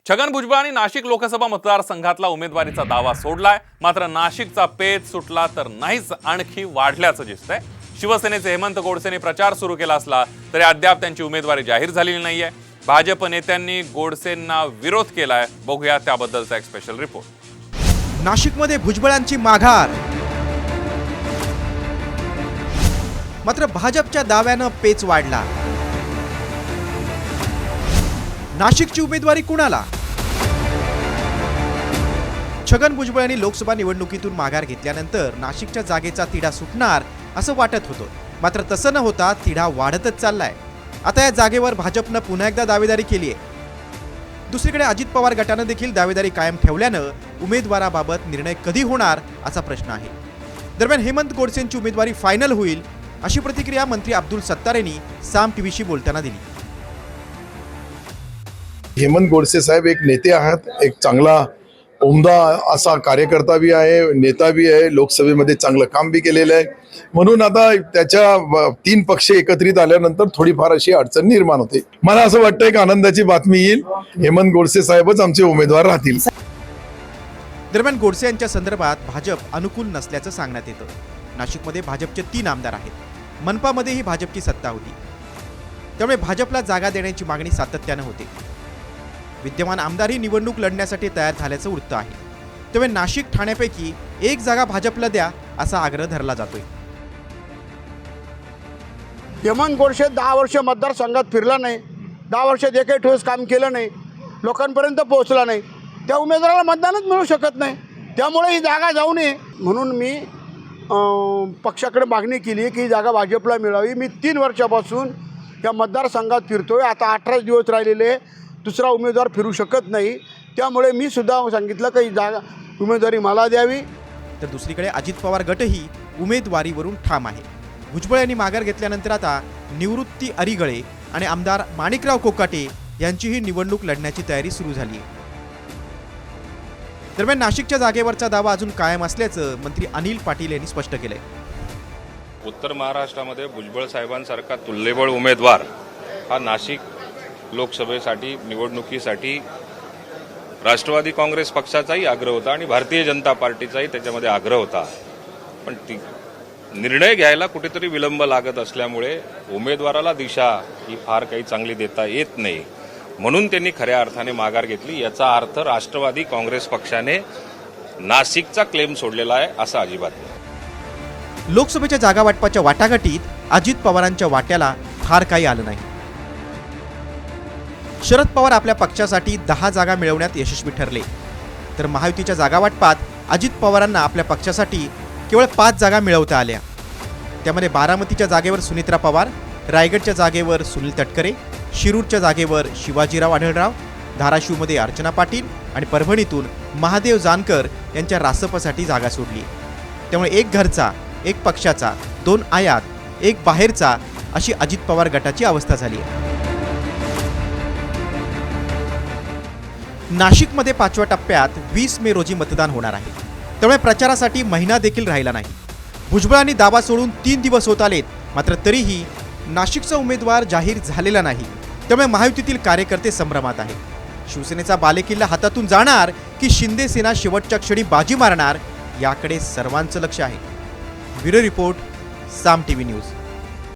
छगन भुजबळ आणि नाशिक लोकसभा मतदारसंघातला उमेदवारीचा दावा सोडलाय, मात्र नाशिकचा पेच सुटला तर नाहीच आणखी वाढल्याचं दिसतंय। शिवसेनेचे हेमंत गोडसेने प्रचार सुरू केला असला तरी अद्याप त्यांची उमेदवारी जाहीर झालेली नाहीये। भाजप नेत्यांनी गोडसेंना विरोध केलाय। बघूया त्याबद्दलचा एक स्पेशल रिपोर्ट। नाशिकमध्ये भुजबळांची माघार, मात्र भाजपच्या दाव्यानं पेच वाढला। नाशिकची उमेदवारी कुणाला? छगन भुजबळ यांनी लोकसभा निवडणुकीतून माघार घेतल्यानंतर नाशिकच्या जागेचा तिढा सुटणार असं वाटत होतं, मात्र तसं न होता तिढा वाढतच चाललाय। आता या जागेवर भाजपनं पुन्हा एकदा दावेदारी केली आहे। दुसरीकडे अजित पवार गटानं देखील दावेदारी कायम ठेवल्यानं उमेदवाराबाबत निर्णय कधी होणार असा प्रश्न आहे। दरम्यान हेमंत गोडसेंची उमेदवारी फायनल होईल अशी प्रतिक्रिया मंत्री अब्दुल सत्तार यांनी साम टीव्हीशी बोलताना दिली। हेमंत गोडसे साहेब एक नेते आहेत, एक चांगला उमदा असा कार्यकर्ता भी आहे, नेता भी आहे, लोकसभेमध्ये चांगलं काम भी केलेलं आहे। म्हणून आता त्याच्या तीन पक्ष एकत्रित आल्यानंतर थोडीफार अशी अडचण निर्माण होते। मला असं वाटतं एक आनंदाची बातमी येईल, हेमंत गोडसे साहेबच आमचे उमेदवार राहतील। दरम्यान गोडसे यांच्या संदर्भात भाजप अनुकूल नसल्याचं सांगण्यात येतं। नाशिकमध्ये भाजपचे 3 आमदार आहेत। मनपामध्येही भाजपची सत्ता होती, त्यामुळे भाजपला जागा देण्याची मागणी सातत्यानं होते। विद्यमान आमदारही निवडणूक लढण्यासाठी तयार झाल्याचं वृत्त आहे। त्यामुळे नाशिक ठाण्यापैकी एक जागा भाजपला द्या असा आग्रह धरला जातोय। हेमंत गोडसे 10 वर्ष मतदारसंघात फिरला नाही, 10 वर्षात एकही ठोस काम केलं नाही, लोकांपर्यंत पोहोचला नाही, त्या उमेदवाराला मतदानच मिळू शकत नाही। त्यामुळे ही जागा जाऊ नये म्हणून मी पक्षाकडे मागणी केली आहे की ही जागा भाजपला मिळावी। मी 3 वर्षापासून या मतदारसंघात फिरतोय, आता 18 दिवस राहिलेले, दुसरा उमेदवार फिरू शकत नाही। त्यामुळे मी सुद्धा सांगितलं की ही जागा उमेदवारी मला द्यावी। तर दुसरीकडे अजित पवार गटही उमेदवारीवरून ठाम आहे। भुजबळ यांनी माघार घेतल्यानंतर आता निवृत्ती अरिगळे आणि आमदार माणिकराव कोकाटे यांचीही निवडणूक लढण्याची तयारी सुरू झाली आहे। दरम्यान नाशिकच्या जागेवरचा दावा अजून कायम असल्याचं मंत्री अनिल पाटील यांनी स्पष्ट केलंय। उत्तर महाराष्ट्रामध्ये भुजबळ साहेबांसारखा तुल्यबळ उमेदवार हा नाशिक लोकसभेसाठी निवडणुकीसाठी राष्ट्रवादी काँग्रेस पक्षाचाही आग्रह होता आणि भारतीय जनता पार्टीचाही त्याच्यामध्ये आग्रह होता। पण निर्णय घ्यायला कुठेतरी विलंब लागत असल्यामुळे उमेदवाराला दिशा ही फार काही चांगली देता येत नाही, म्हणून त्यांनी खऱ्या अर्थाने माघार घेतली। याचा अर्थ राष्ट्रवादी काँग्रेस पक्षाने नाशिकचा क्लेम सोडलेला आहे असं अजिबात नाही। लोकसभेच्या जागा वाटपाच्या वाटाघाटीत अजित पवारांच्या वाट्याला फार काही आलं नाही। शरद पवार आपल्या पक्षासाठी 10 जागा मिळवण्यात यशस्वी ठरले, तर महायुतीच्या जागा वाटपात अजित पवारांना आपल्या पक्षासाठी केवळ 5 जागा मिळवता आल्या। त्यामध्ये बारामतीच्या जागेवर सुनित्रा पवार, रायगडच्या जागेवर सुनील तटकरे, शिरूरच्या जागेवर शिवाजीराव आढळराव, धाराशिवमध्ये अर्चना पाटील आणि परभणीतून महादेव जानकर यांच्या रासपसाठी जागा सोडली। त्यामुळे एक घरचा, एक पक्षाचा, 2 आयात, एक बाहेरचा अशी अजित पवार गटाची अवस्था झाली आहे। नाशिकमध्ये 5व्या टप्प्यात 20 मे रोजी मतदान होणार आहे, त्यामुळे प्रचारासाठी महिना देखील राहिला नाही। भुजबळांनी दावा सोडून 3 दिवस होत आलेत, मात्र तरीही नाशिकचा उमेदवार जाहीर झालेला नाही। त्यामुळे महायुतीतील कार्यकर्ते संभ्रमात आहेत। शिवसेनेचा बालेकिल्ला हातातून जाणार की शिंदे सेना शेवटच्या क्षणी बाजी मारणार याकडे सर्वांचं लक्ष आहे। ब्युरो रिपोर्ट, साम टीव्ही न्यूज।